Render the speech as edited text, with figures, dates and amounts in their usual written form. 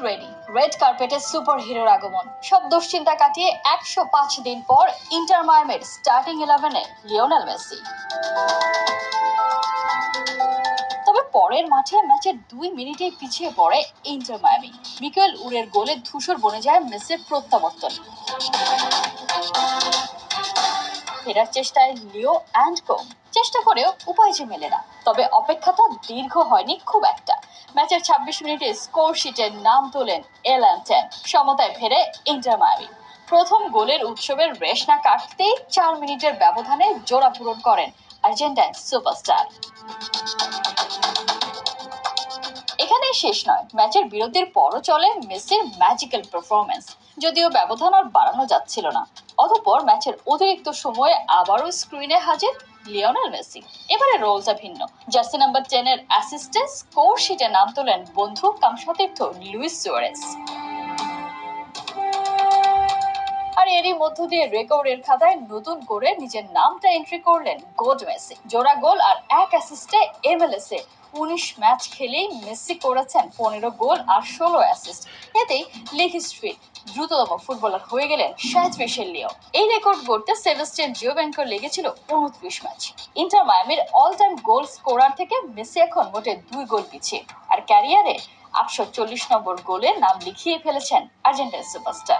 Ready, red কার্পেটে super হিরোর আগমন। সব দুশ্চিন্তা কাটিয়ে 105 দিন পর ইন্টার মায়ামির স্টার্টিং 11-এ লিওনেল মেসি। তবে পরের মাঠে ম্যাচের 2 মিনিটেই পিছিয়ে পড়ে ইন্টার মায়ামি। মিকেল উরের গোলে ধূসর বনে যায় মেসির প্রত্যাবর্তন। ফেরার চেষ্টায় লিও অ্যান্ড কো চেষ্টা করেও উপায় যে মেলে না। তবে অপেক্ষাটা দীর্ঘ হয়নি খুব একটা। ম্যাচের 26 মিনিটে স্কোর শিটে নাম তোলেন এলান টেন। সমতায় ফেরে ইন্টার মায়ামি। প্রথম গোলের উৎসবের রেশ না কাটতেই 4 মিনিটের ব্যবধানে জোড়া পূরণ করেন আর্জেন্টাইন সুপারস্টার। এখানেই শেষ নয়, ম্যাচের বিরতির পরও চলে মেসির ম্যাজিক্যাল পারফরমেন্স। যদিও ব্যবধান আর বাড়ানো যাচ্ছিল না। অতঃপর ম্যাচের অতিরিক্ত সময়ে আবারও স্ক্রিনে হাজির লিওনেল মেসি। এবারে রোলটা ভিন্ন। জার্সি নাম্বার 10-এর অ্যাসিস্টে স্কোর শিটে নাম তোলেন বন্ধু কাম সতীর্থ লুইস সুয়ারেজ। আর এরই মধ্য দিয়ে রেকর্ডের খাতায় নতুন করে নিজের নামটা এন্ট্রি করলেন গোড মেসি। জোড়া গোল আর 1 অ্যাসিস্টে MLS এ 19 ম্যাচ খেলেই মেসি করেছেন 15 গোল আর 16 অ্যাসিস্ট। এতেই লিগ হিস্ট্রি দ্রুততম ফুটবলার হয়ে গেলেন 37-এর লিও। এই রেকর্ড গড়তে সেবাস্টিয়ান জিওভেঙ্কোর লেগেছিল 29 ম্যাচ। ইন্টার মায়ামির অল টাইম গোল স্কোরার থেকে মেসি এখন মোটে 2 গোল পিছিয়ে। আর ক্যারিয়ারে 840 নম্বর গোলে নাম লিখিয়ে ফেলেছেন আর্জেন্টাইন সুপারস্টার।